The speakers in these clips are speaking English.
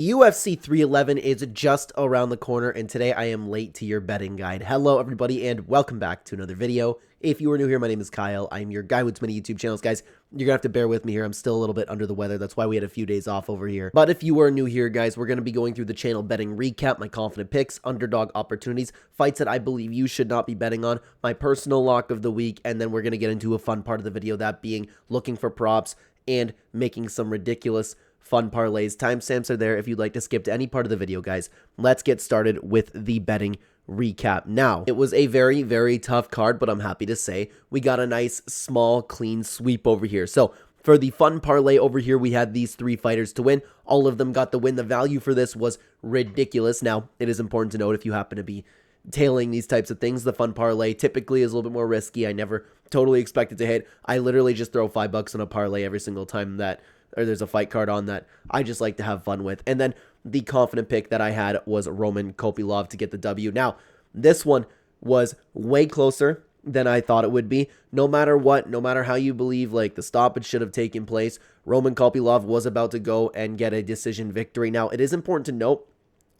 UFC 311 is just around the corner, and today I am late to your betting guide. Hello, everybody, and welcome back to another video. If you are new here, my name is Kyle. I'm your guy with too many YouTube channels. Guys, you're gonna have to bear with me here. I'm still a little bit under the weather. That's why we had a few days off over here. But if you are new here, guys, we're gonna be going through the channel betting recap, my confident picks, underdog opportunities, fights that I believe you should not be betting on, my personal lock of the week, and then we're gonna get into a fun part of the video, that being looking for props and making some ridiculous fun parlays. Timestamps are there if you'd like to skip to any part of the video, guys. Let's get started with the betting recap. Now, it was a very, very tough card, but I'm happy to say we got a nice, small, clean sweep over here. So, for the fun parlay over here, we had these three fighters to win. All of them got the win. The value for this was ridiculous. Now, it is important to note if you happen to be tailing these types of things, the fun parlay typically is a little bit more risky. I never totally expect it to hit. I literally just throw $5 on a parlay every single time that or there's a fight card on that I just like to have fun with. And then the confident pick that I had was Roman Kopylov to get the W. Now, this one was way closer than I thought it would be. No matter what, no matter how you believe like the stoppage should have taken place, Roman Kopylov was about to go and get a decision victory. Now, it is important to note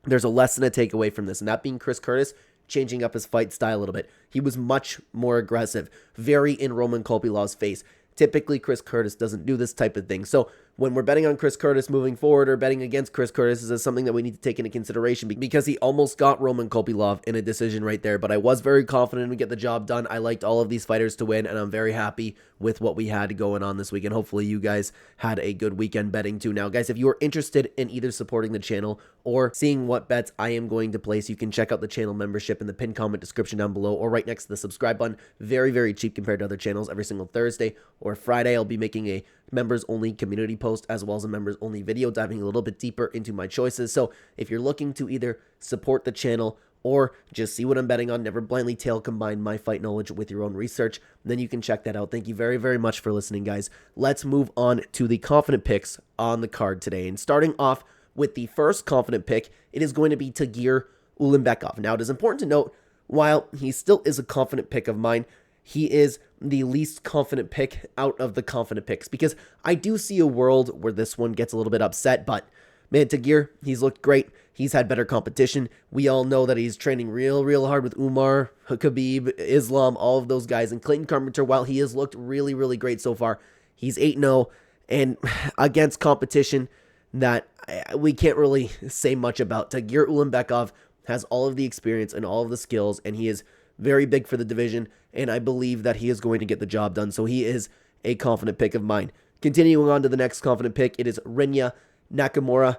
there's a lesson to take away from this, and that being Chris Curtis changing up his fight style a little bit. He was much more aggressive, very in Roman Kopylov's face. Typically, Chris Curtis doesn't do this type of thing. So when we're betting on Chris Curtis moving forward or betting against Chris Curtis, this is something that we need to take into consideration because he almost got Roman Kopylov in a decision right there. But I was very confident we get the job done. I liked all of these fighters to win, and I'm very happy with what we had going on this weekend. Hopefully, you guys had a good weekend betting too. Now, guys, if you are interested in either supporting the channel or seeing what bets I am going to place, you can check out the channel membership in the pinned comment description down below or right next to the subscribe button. Very, very cheap compared to other channels. Every single Thursday or Friday, I'll be making a members only community post as well as a members only video diving a little bit deeper into my choices. So if you're looking to either support the channel or just see what I'm betting on, never blindly tail combine my fight knowledge with your own research, then you can check that out. Thank you very, very much for listening, guys. Let's move on to the confident picks on the card today. And starting off with the first confident pick, it is going to be Tagir Ulanbekov. Now, it is important to note, while he still is a confident pick of mine, he is the least confident pick out of the confident picks because I do see a world where this one gets a little bit upset, but man, Tagir, he's looked great. He's had better competition. We all know that he's training real hard with Umar, Khabib, Islam, all of those guys. And Clayton Carpenter, while he has looked really great so far, he's 8-0 and against competition that we can't really say much about. Tagir Ulanbekov has all of the experience and all of the skills, and he is very big for the division, and I believe that he is going to get the job done. So he is a confident pick of mine. Continuing on to the next confident pick, it is Rinya Nakamura.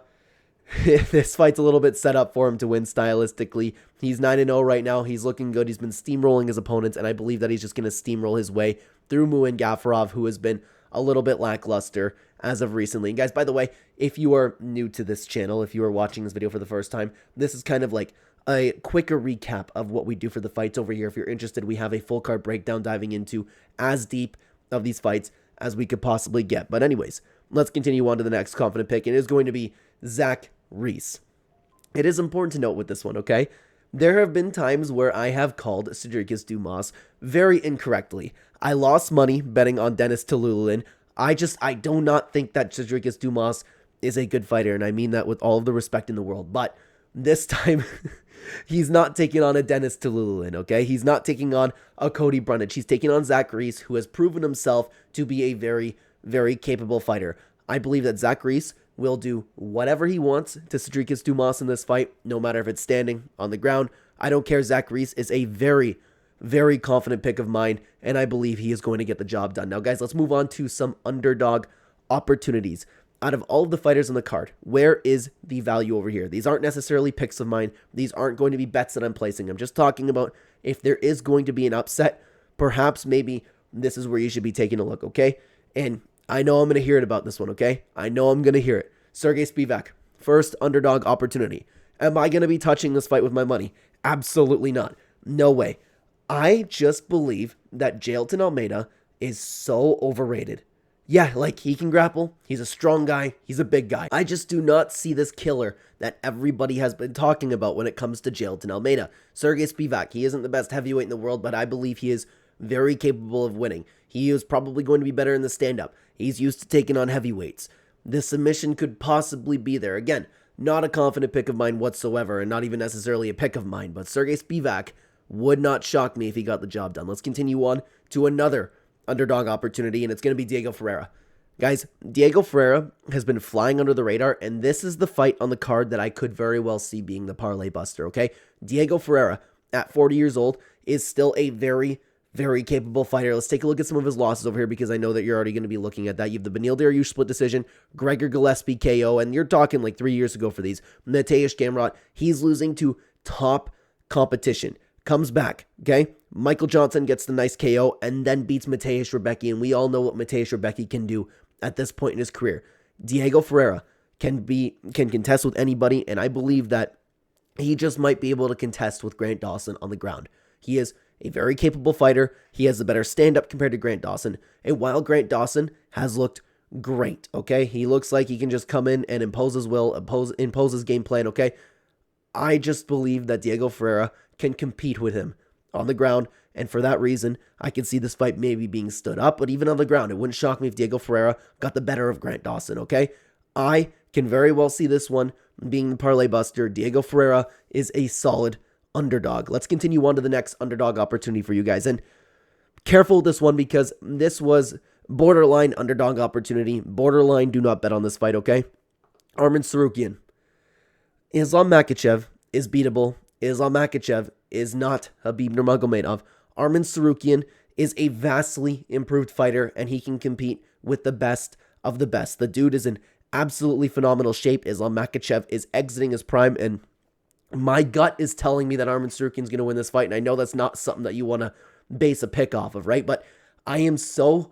This fight's a little bit set up for him to win stylistically. He's 9-0 right now. He's looking good. He's been steamrolling his opponents, and I believe that he's just going to steamroll his way through Muin Gafarov, who has been a little bit lackluster as of recently. And guys, by the way, if you are new to this channel, if you are watching this video for the first time, this is kind of like a quicker recap of what we do for the fights over here. If you're interested, we have a full card breakdown diving into as deep of these fights as we could possibly get. But anyways, let's continue on to the next confident pick. It is going to be Zach Reese. It is important to note with this one, okay? There have been times where I have called Cedricus Dumas very incorrectly. I lost money betting on Dennis Tululin. I do not think that Cedricus Dumas is a good fighter, and I mean that with all of the respect in the world. But this time, he's not taking on a Dennis Tululin, okay? He's not taking on a Cody Brundage. He's taking on Zach Reese, who has proven himself to be a very capable fighter. I believe that Zach Reese will do whatever he wants to Cedricus Dumas in this fight, no matter if it's standing, on the ground. I don't care. Zach Reese is a very confident pick of mine, and I believe he is going to get the job done. Now, guys, let's move on to some underdog opportunities. Out of all of the fighters on the card, where is the value over here? These aren't necessarily picks of mine. These aren't going to be bets that I'm placing. I'm just talking about if there is going to be an upset, perhaps maybe this is where you should be taking a look, okay? And I know I'm going to hear it about this one, okay? I know I'm going to hear it. Sergey Spivak, first underdog opportunity. Am I going to be touching this fight with my money? Absolutely not. No way. I just believe that Jailton Almeida is so overrated. Yeah, like, he can grapple. He's a strong guy. He's a big guy. I just do not see this killer that everybody has been talking about when it comes to Jailton Almeida. Sergey Spivak, he isn't the best heavyweight in the world, but I believe he is very capable of winning. He is probably going to be better in the stand-up. He's used to taking on heavyweights. The submission could possibly be there. Again, not a confident pick of mine whatsoever, and not even necessarily a pick of mine, but Sergey Spivak would not shock me if he got the job done. Let's continue on to another underdog opportunity, and it's going to be Diego Ferreira. Guys, Diego Ferreira has been flying under the radar, and this is the fight on the card that I could very well see being the parlay buster, okay? Diego Ferreira, at 40 years old, is still a very, very capable fighter. Let's take a look at some of his losses over here, because I know that you're already going to be looking at that. You have the Beneil Dariush split decision, Gregor Gillespie KO, and you're talking like 3 years ago for these. Mateusz Gamrot, he's losing to top competition. Comes back, okay? Michael Johnson gets the nice KO and then beats Mateusz Rebecki, and we all know what Mateusz Rebecki can do at this point in his career. Diego Ferreira can contest with anybody, and I believe that he just might be able to contest with Grant Dawson on the ground. He is a very capable fighter. He has a better stand-up compared to Grant Dawson, and while Grant Dawson has looked great, okay? He looks like he can just come in and impose his will, impose his game plan, okay? I just believe that Diego Ferreira can compete with him on the ground, and for that reason, I can see this fight maybe being stood up, but even on the ground, it wouldn't shock me if Diego Ferreira got the better of Grant Dawson, okay? I can very well see this one being the parlay buster. Diego Ferreira is a solid underdog. Let's continue on to the next underdog opportunity for you guys, and careful with this one because this was borderline underdog opportunity. Borderline, do not bet on this fight, okay? Arman Tsarukyan. Islam Makhachev is beatable. Islam Makhachev is not Khabib Nurmagomedov. Arman Tsarukyan is a vastly improved fighter, and he can compete with the best of the best. The dude is in absolutely phenomenal shape. Islam Makhachev is exiting his prime, and my gut is telling me that Arman Tsarukyan is going to win this fight, and I know that's not something that you want to base a pick off of, right? But I am so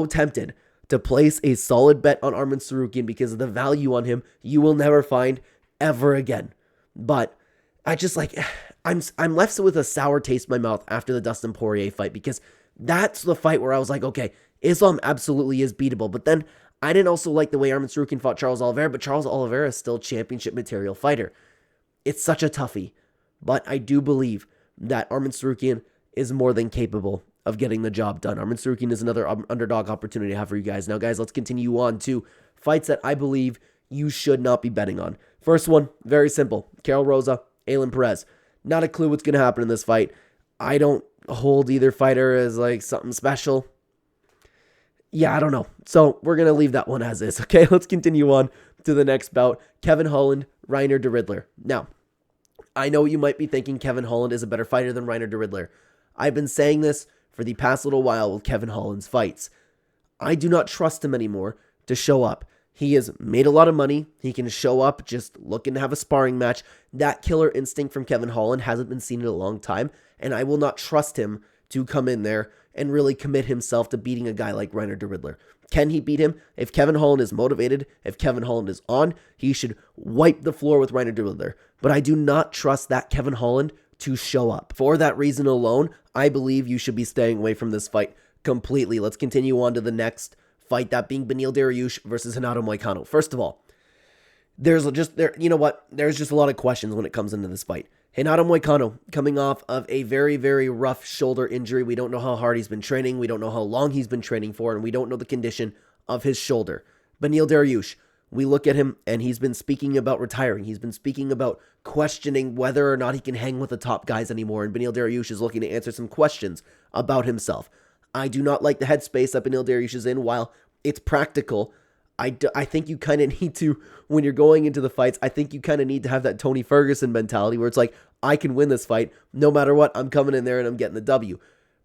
tempted to place a solid bet on Arman Tsarukyan because of the value on him you will never find ever again. But I just I'm left with a sour taste in my mouth after the Dustin Poirier fight, because that's the fight where I was like, okay, Islam absolutely is beatable. But then I didn't also like the way Arman Tsarukyan fought Charles Oliveira, but Charles Oliveira is still championship material fighter. It's such a toughie. But I do believe that Arman Tsarukyan is more than capable of getting the job done. Arman Tsarukyan is another underdog opportunity I have for you guys. Now, guys, let's continue on to fights that I believe you should not be betting on. First one, very simple. Karol Rosa, Ailin Perez. Not a clue what's going to happen in this fight. I don't hold either fighter as like something special. Yeah, I don't know. So we're going to leave that one as is. Okay, let's continue on to the next bout. Kevin Holland, Reiner de Riddler. Now, I know you might be thinking Kevin Holland is a better fighter than Reiner de Riddler. I've been saying this for the past little while with Kevin Holland's fights. I do not trust him anymore to show up. He has made a lot of money. He can show up just looking to have a sparring match. That killer instinct from Kevin Holland hasn't been seen in a long time, and I will not trust him to come in there and really commit himself to beating a guy like Reiner de Riddler. Can he beat him? If Kevin Holland is motivated, if Kevin Holland is on, he should wipe the floor with Reiner de Riddler. But I do not trust that Kevin Holland to show up. For that reason alone, I believe you should be staying away from this fight completely. Let's continue on to the next fight, that being Beneil Dariush versus Renato Moicano. First of all, there's just a lot of questions when it comes into this fight. Renato Moicano coming off of a very, very rough shoulder injury. We don't know how hard he's been training. We don't know how long he's been training for, and we don't know the condition of his shoulder. Beneil Dariush, we look at him, and he's been speaking about retiring. He's been speaking about questioning whether or not he can hang with the top guys anymore, and Beneil Dariush is looking to answer some questions about himself. I do not like the headspace that Beneil Dariush is in. While it's practical, I think you kind of need to, when you're going into the fights, I think you kind of need to have that Tony Ferguson mentality where it's like, I can win this fight. No matter what, I'm coming in there and I'm getting the W.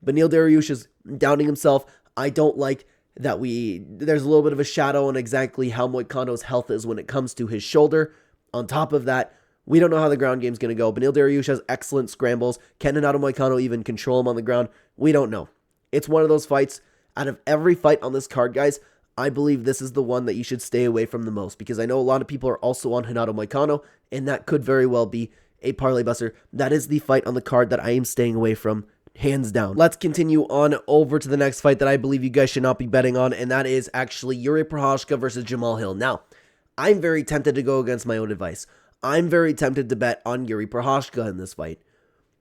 Beneil Dariush is doubting himself. I don't like that there's a little bit of a shadow on exactly how Moicano's health is when it comes to his shoulder. On top of that, we don't know how the ground game's going to go. Beneil Dariush has excellent scrambles. Can Renato Moicano even control him on the ground? We don't know. It's one of those fights. Out of every fight on this card, guys, I believe this is the one that you should stay away from the most, because I know a lot of people are also on Renato Moicano, and that could very well be a parlay buster. That is the fight on the card that I am staying away from, hands down. Let's continue on over to the next fight that I believe you guys should not be betting on, and that is actually Yuri Prochazka versus Jamal Hill. Now, I'm very tempted to go against my own advice. I'm very tempted to bet on Yuri Prochazka in this fight.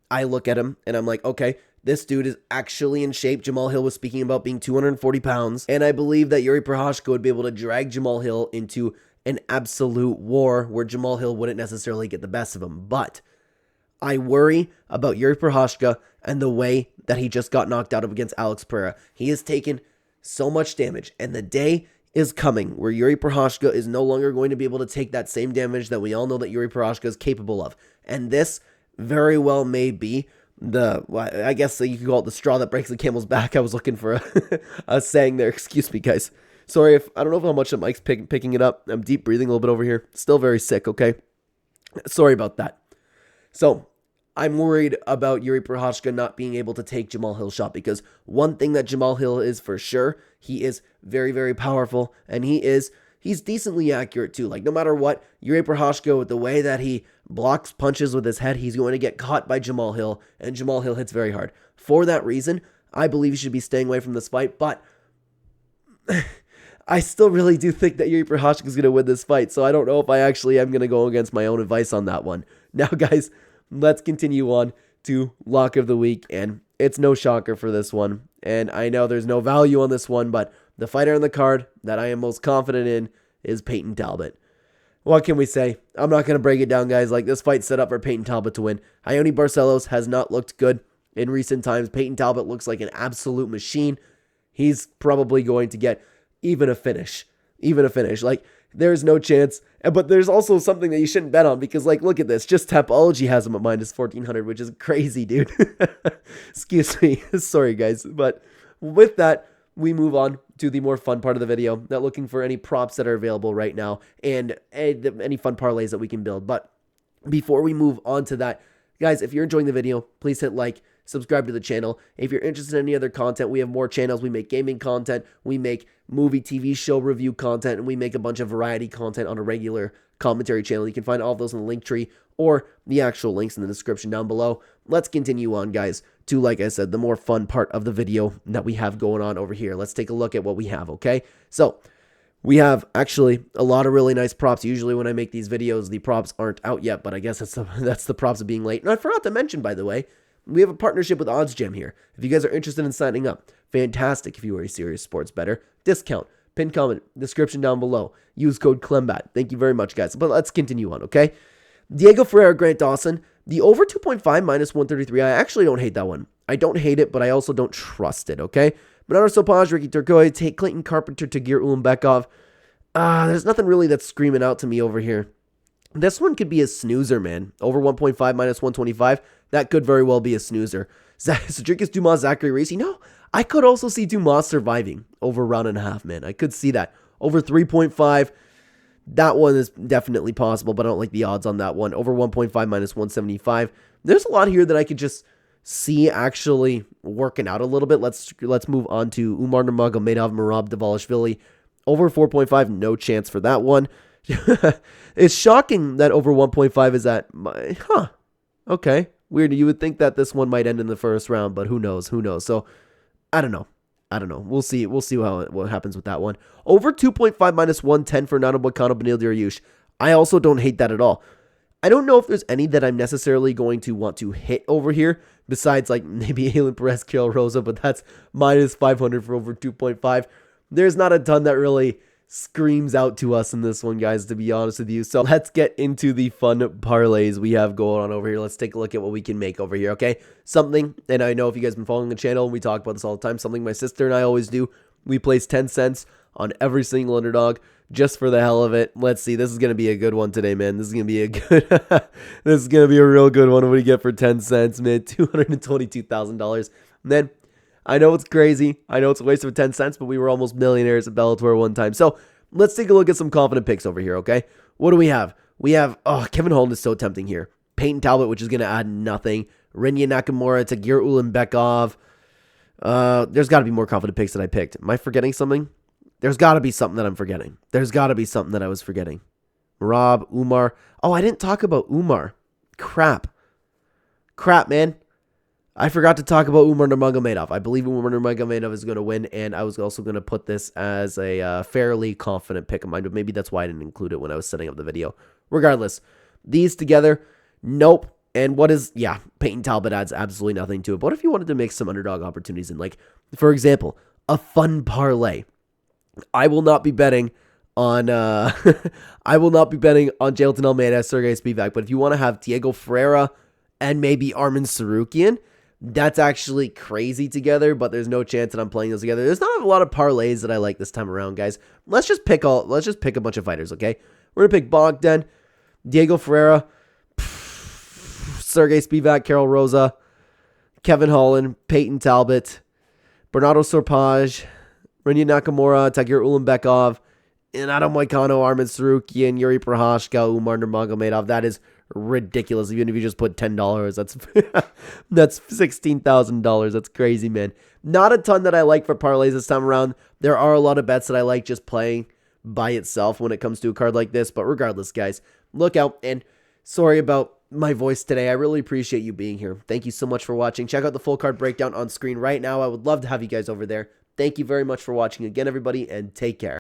I look at him, and I'm like, okay, this dude is actually in shape. Jamal Hill was speaking about being 240 pounds, and I believe that Yuri Prochazka would be able to drag Jamal Hill into an absolute war where Jamal Hill wouldn't necessarily get the best of him. But I worry about Yuri Prochazka and the way that he just got knocked out of against Alex Pereira. He has taken so much damage, and the day is coming where Yuri Prochazka is no longer going to be able to take that same damage that we all know that Yuri Prochazka is capable of. And this very well may be I guess you could call it the straw that breaks the camel's back. I was looking for a saying there. Excuse me, guys. Sorry if I don't know how much the mic's picking it up. I'm deep breathing a little bit over here. Still very sick, okay? Sorry about that. So, I'm worried about Yuri Prochazka not being able to take Jamal Hill's shot, because one thing that Jamal Hill is for sure, he is very, very powerful, and he's decently accurate too. Like, no matter what, Yuri Prochazka, with the way that he blocks punches with his head, he's going to get caught by Jamal Hill, and Jamal Hill hits very hard. For that reason, I believe he should be staying away from this fight, but I still really do think that Yuri Prochazka is going to win this fight, so I don't know if I actually am going to go against my own advice on that one. Now, guys, let's continue on to Lock of the Week, and it's no shocker for this one, and I know there's no value on this one, but the fighter on the card that I am most confident in is Peyton Talbot. What can we say? I'm not going to break it down, guys. Like, this fight's set up for Peyton Talbot to win. Ione Barcelos has not looked good in recent times. Peyton Talbot looks like an absolute machine. He's probably going to get even a finish. Like, there's no chance. But there's also something that you shouldn't bet on, because, like, look at this. Just Tapology has him at minus 1,400, which is crazy, dude. Excuse me. Sorry, guys. But with that, we move on to the more fun part of the video, not looking for any props that are available right now and any fun parlays that we can build. But before we move on to that, guys, if you're enjoying the video, please hit like, subscribe to the channel. If you're interested in any other content, we have more channels. We make gaming content, we make movie, TV show review content, and we make a bunch of variety content on a regular commentary channel. You can find all of those in the link tree or the actual links in the description down below. Let's continue on, guys, to, like I said, the more fun part of the video that we have going on over here. Let's take a look at what we have, okay? So, we have actually a lot of really nice props. Usually when I make these videos, the props aren't out yet, but I guess that's the props of being late. And I forgot to mention, by the way, we have a partnership with OddsGem here. If you guys are interested in signing up, fantastic. If you are a serious sports bettor, discount, pinned comment, description down below. Use code Clenbat. Thank you very much, guys. But let's continue on, okay? Diego Ferreira, Grant Dawson, the over 2.5 minus 133. I actually don't hate that one. I don't hate it, but I also don't trust it, okay? Bernardo Sopaj, Ricky Turcoy, take Clayton Carpenter, Tagir Ulanbekov. There's nothing really that's screaming out to me over here. This one could be a snoozer, man. Over 1.5 minus 125. That could very well be a snoozer. Cedricus Dumas, Zachary Race. I could also see Dumas surviving over round and a half, man. I could see that. Over 3.5. That one is definitely possible, but I don't like the odds on that one. Over 1.5 minus 175. There's a lot here that I could just see actually working out a little bit. Let's move on to Umar Nurmagomedov, Merab Dvalishvili. Over 4.5, no chance for that one. It's shocking that over 1.5 is at okay. Weird. You would think that this one might end in the first round, but who knows? So, I don't know. We'll see what happens with that one. Over 2.5 minus 110 for Nano Bacano Benil Dariush. I also don't hate that at all. I don't know if there's any that I'm necessarily going to want to hit over here, besides like maybe Alan Perez, Carol Rosa, but that's minus 500 for over 2.5. There's not a ton that really screams out to us in this one, guys, to be honest with you. So let's get into the fun parlays we have going on over here. Let's take a look at what we can make over here, okay? Something, and I know if you guys have been following the channel, we talk about this all the time, something my sister and I always do. We place 10 cents on every single underdog just for the hell of it. Let's see. This is going to be a good one today, man. This is going to be a good this is going to be a real good one. What do we get for 10 cents, man? $222,000. Then I know it's crazy. I know it's a waste of 10 cents, but we were almost millionaires at Bellator one time. So let's take a look at some confident picks over here, okay? What do we have? We have, Kevin Holland is so tempting here. Peyton Talbot, which is going to add nothing. Rinya Nakamura, Tagir Ulanbekov. There's got to be more confident picks than I picked. Am I forgetting something? There's got to be something that I'm forgetting. There's got to be something that I was forgetting. Rob, Umar. Oh, I didn't talk about Umar. Crap, man. I forgot to talk about Umar Nurmagomedov. I believe Umar Nurmagomedov is going to win, and I was also going to put this as a fairly confident pick of mine, but maybe that's why I didn't include it when I was setting up the video. Regardless, these together, nope. And Peyton Talbot adds absolutely nothing to it. But what if you wanted to make some underdog opportunities in, like, for example, a fun parlay? I will not be betting on I will not be betting on Jailton Almeida, Sergey Spivak, but if you want to have Diego Ferreira and maybe Armin Sarukian, that's actually crazy together, but there's no chance that I'm playing those together. There's not a lot of parlays that I like this time around, guys. Let's just pick a bunch of fighters, okay? We're gonna pick Bogdan, Diego Ferreira, Sergey Spivak, Carol Rosa, Kevin Holland, Peyton Talbot, Bernardo Sorpage, Renya Nakamura, Tagir Ulanbekov, and Adam Moicano, Armin Sarukian, Yuri Prohashka, Umar Nurmagomedov. That is ridiculous. Even if you just put $10, that's that's $16,000. That's crazy, man. Not a ton that I like for parlays this time around. There are a lot of bets that I like just playing by itself when it comes to a card like this. But regardless, guys, look out. And sorry about my voice today. I really appreciate you being here. Thank you so much for watching. Check out the full card breakdown on screen right now. I would love to have you guys over there. Thank you very much for watching again, everybody, and take care.